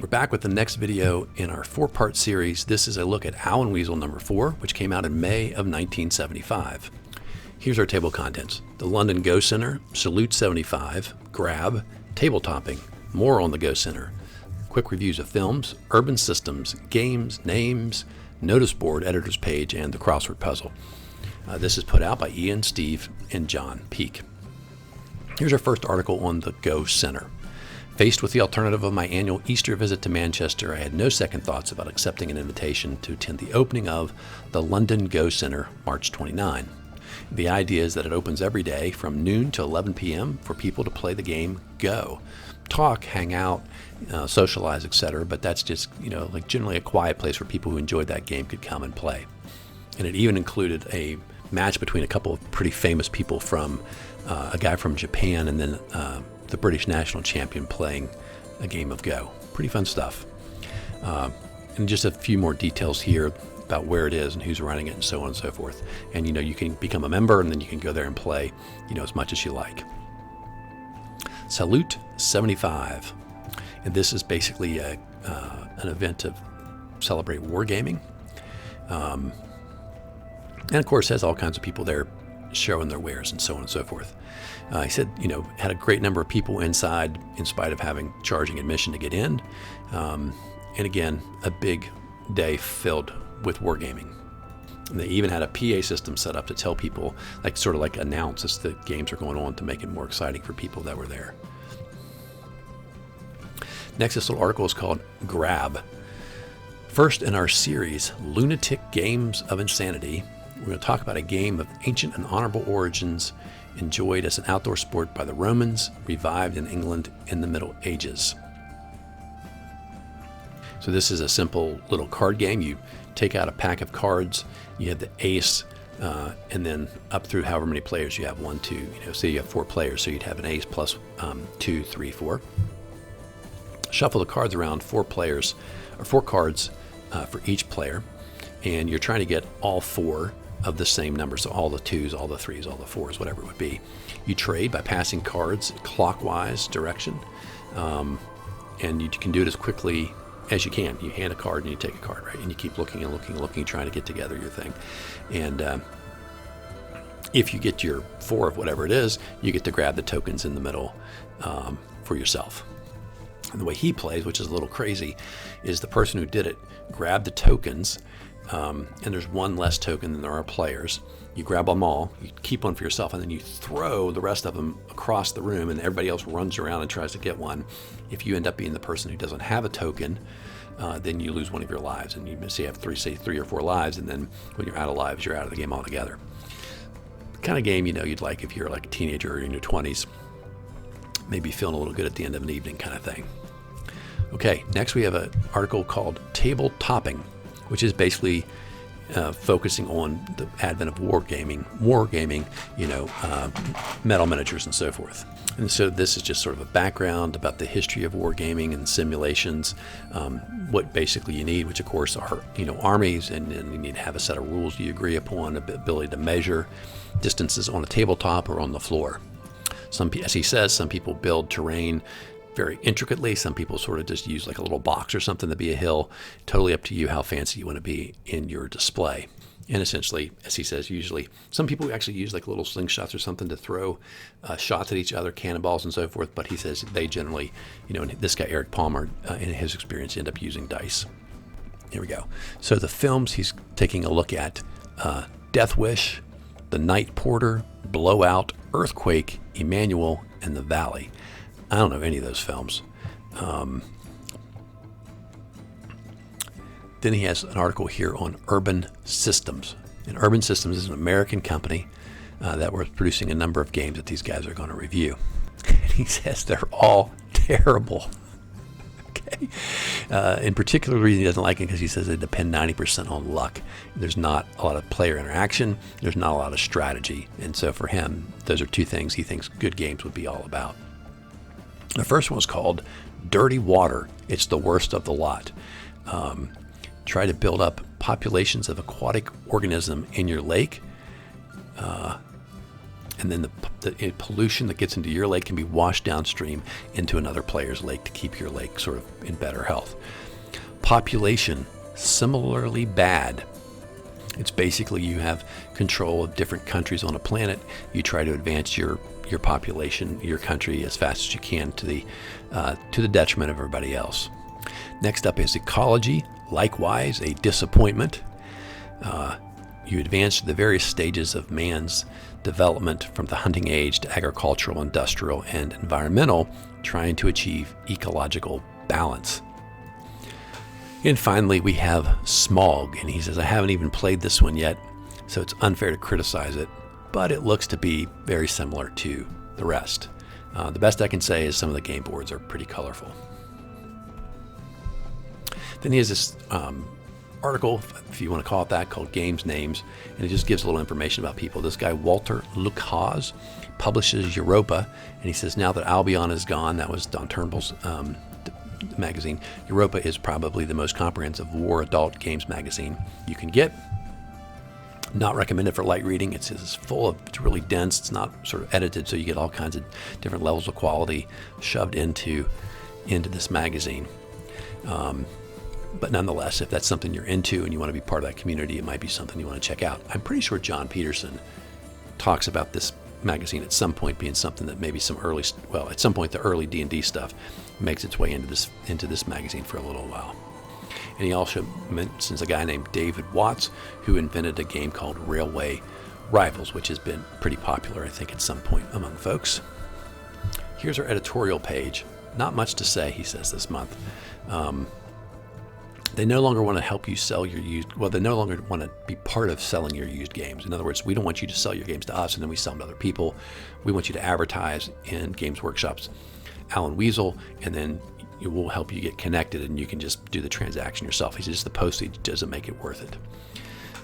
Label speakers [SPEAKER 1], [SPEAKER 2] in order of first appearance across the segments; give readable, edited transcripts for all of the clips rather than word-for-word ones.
[SPEAKER 1] We're back with the next video in our 4-part series. This is a look at Owl and Weasel number 4, which came out in May of 1975. Here's our table contents. The London Go Center, Salute 75, Grab, Tabletopping, more on the Go Center, quick reviews of films, urban systems, games, names, notice board, editor's page, and the crossword puzzle. This is put out by Ian, Steve, and John Peake. Here's our first article on the Go Center. Faced with the alternative of my annual Easter visit to Manchester, I had no second thoughts about accepting an invitation to attend the opening of the London Go Center, March 29. The idea is that it opens every day from noon to 11 p.m. for people to play the game Go. Talk, hang out, socialize, etc. But that's just, like generally a quiet place where people who enjoyed that game could come and play. And it even included a match between a couple of pretty famous people from a guy from Japan and then the British national champion playing a game of Go. Pretty fun stuff. And just a few more details here about where it is and who's running it and so on and so forth. And you can become a member and then you can go there and play, as much as you like. Salute 75. And this is basically an event to celebrate wargaming. And of course has all kinds of people there showing their wares and so on and so forth. He said, had a great number of people inside in spite of having charging admission to get in. And again, a big day filled with wargaming. And they even had a PA system set up to tell people, like announce as the games are going on to make it more exciting for people that were there. Next, this little article is called Grab. First in our series, Lunatic Games of Insanity, we're going to talk about a game of ancient and honorable origins enjoyed as an outdoor sport by the Romans, revived in England in the Middle Ages. So this is a simple little card game. You take out a pack of cards, you have the ace, and then up through however many players you have, 1, 2, say you have 4 players, so you'd have an ace plus 2, 3, 4. Shuffle the cards around, 4 players, or 4 cards for each player, and you're trying to get all 4 of the same number, so all the 2s, all the 3s, all the 4s, whatever it would be. You trade by passing cards clockwise direction, and you can do it as quickly as you can. You hand a card and you take a card, right? And you keep looking and looking and looking, trying to get together your thing. And if you get your 4 of whatever it is, you get to grab the tokens in the middle for yourself. And the way he plays, which is a little crazy, is the person who did it grabbed the tokens, and there's 1 less token than there are players. You grab them all, you keep one for yourself, and then you throw the rest of them across the room, and everybody else runs around and tries to get one. If you end up being the person who doesn't have a token, then you lose 1 of your lives, and you say you have 3 or 4 lives, and then when you're out of lives, you're out of the game altogether. The kind of game you'd like if you're like a teenager or in your 20s, maybe feeling a little good at the end of an evening kind of thing. Okay, next we have an article called Table Topping, which is basically focusing on the advent of wargaming, metal miniatures and so forth. And so this is just sort of a background about the history of wargaming and simulations, what basically you need, which of course are, armies, and you need to have a set of rules you agree upon, ability to measure distances on a tabletop or on the floor. As he says, some people build terrain very intricately. Some people sort of just use like a little box or something to be a hill. Totally up to you how fancy you want to be in your display. And essentially, as he says, usually some people actually use like little slingshots or something to throw shots at each other, cannonballs and so forth. But he says they generally, and this guy Eric Palmer, in his experience, end up using dice. Here we go. So the films he's taking a look at: Death Wish, The Night Porter, Blowout, Earthquake, Emmanuel, and The Valley. I don't know any of those films. Then he has an article here on Urban Systems. And Urban Systems is an American company that was producing a number of games that these guys are going to review. And he says they're all terrible. Okay. In particular, the reason he doesn't like it because he says they depend 90% on luck. There's not a lot of player interaction. There's not a lot of strategy. And so for him, those are 2 things he thinks good games would be all about. The first one was called Dirty Water. It's the worst of the lot. Try to build up populations of aquatic organism in your lake. And and then the pollution that gets into your lake can be washed downstream into another player's lake to keep your lake sort of in better health. Population, similarly bad. It's basically you have control of different countries on a planet. You try to advance your population, your country, as fast as you can to the detriment of everybody else. Next up is ecology. Likewise, a disappointment. You advance to the various stages of man's development from the hunting age to agricultural, industrial, and environmental, trying to achieve ecological balance. And finally, we have Smog, and he says, I haven't even played this one yet, so it's unfair to criticize it, but it looks to be very similar to the rest. The best I can say is some of the game boards are pretty colorful. Then he has this article, if you want to call it that, called Games Names, and it just gives a little information about people. This guy, Walter Lucas, publishes Europa, and he says now that Albion is gone, that was Don Turnbull's magazine, Europa is probably the most comprehensive war adult games magazine you can get. Not recommended for light reading. It's full of, it's really dense. It's not sort of edited, so you get all kinds of different levels of quality shoved into this magazine. But nonetheless, if that's something you're into and you want to be part of that community, it might be something you want to check out. I'm pretty sure John Peterson talks about this magazine at some point being something that maybe at some point the early D&D stuff makes its way into this magazine for a little while. And he also mentions a guy named David Watts who invented a game called Railway Rivals, which has been pretty popular, I think, at some point among folks. Here's our editorial page. Not much to say, he says, this month. They no longer want to help you sell your used, they no longer want to be part of selling your used games. In other words, we don't want you to sell your games to us and then we sell them to other people. We want you to advertise in Games Workshop's Owl and Weasel, and then it will help you get connected and you can just do the transaction yourself. He says the postage doesn't make it worth it.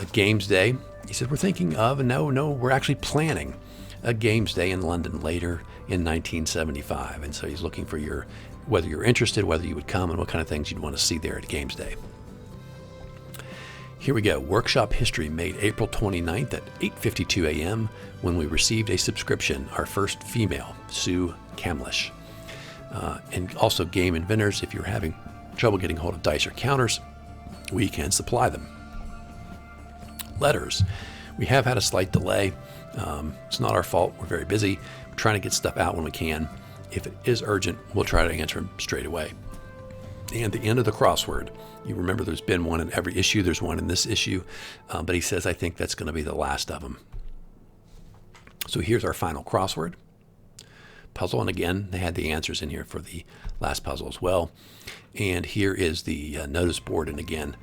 [SPEAKER 1] At Games Day, he said, we're thinking of, and no, we're actually planning a Games Day in London later in 1975. And so he's looking for whether you're interested, whether you would come, and what kind of things you'd want to see there at Games Day. Here we go. Workshop history made April 29th at 8:52 a.m. when we received a subscription, our first female, Sue Camlish. And also game inventors, if you're having trouble getting hold of dice or counters, we can supply them. Letters. We have had a slight delay. It's not our fault. We're very busy. We're trying to get stuff out when we can. If it is urgent, we'll try to answer them straight away. And the end of the crossword. You remember there's been one in every issue. There's one in this issue. But he says, I think that's going to be the last of them. So here's our final crossword puzzle. And again, they had the answers in here for the last puzzle as well. And here is the notice board. And again,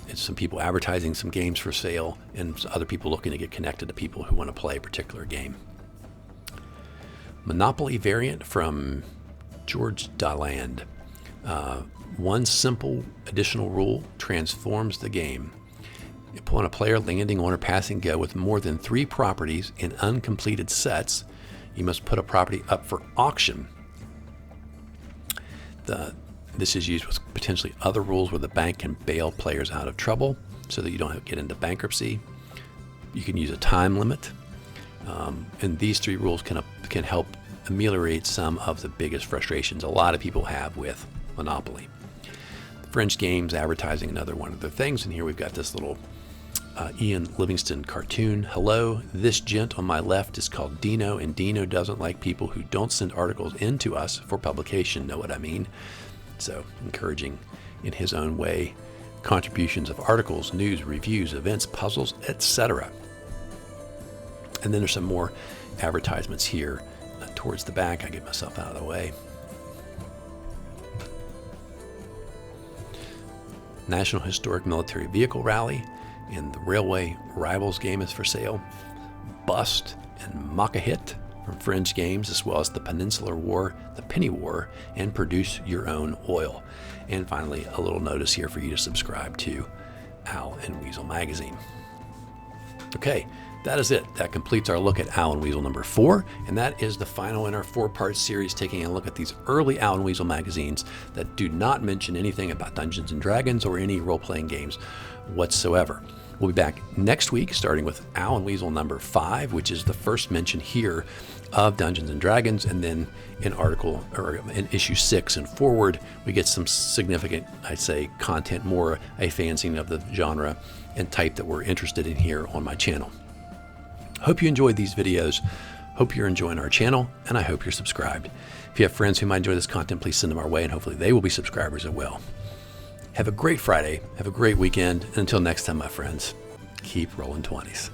[SPEAKER 1] it's some people advertising some games for sale and other people looking to get connected to people who want to play a particular game. Monopoly variant from George Daland. One simple additional rule transforms the game. Upon a player landing on or passing go with more than 3 properties in uncompleted sets, you must put a property up for auction. This is used with potentially other rules where the bank can bail players out of trouble so that you don't get into bankruptcy. You can use a time limit. And these 3 rules can help ameliorate some of the biggest frustrations a lot of people have with Monopoly. French Games advertising another one of their things, and here we've got this little Ian Livingstone cartoon. Hello, this gent on my left is called Dino, and Dino doesn't like people who don't send articles in to us for publication, know what I mean? So encouraging in his own way contributions of articles, news, reviews, events, puzzles, etc. And then there's some more advertisements here towards the back. I get myself out of the way. National Historic Military Vehicle Rally, and the Railway Rivals game is for sale. Bust and Makahit from Fringe Games, as well as the Peninsular War, the Penny War, and Produce Your Own Oil. And finally, a little notice here for you to subscribe to Owl and Weasel magazine. Okay, that is it. That completes our look at Owl and Weasel number 4, and that is the final in our 4-part series taking a look at these early Owl and Weasel magazines that do not mention anything about Dungeons and Dragons or any role-playing games whatsoever. We'll be back next week, starting with Owl and Weasel number 5, which is the first mention here of Dungeons and Dragons, and then in issue 6 and forward, we get some significant, I'd say, content, more a fanzine of the genre and type that we're interested in here on my channel. Hope you enjoyed these videos. Hope you're enjoying our channel, and I hope you're subscribed. If you have friends who might enjoy this content, please send them our way, and hopefully they will be subscribers as well. Have a great Friday. Have a great weekend. And until next time, my friends, keep rolling 20s.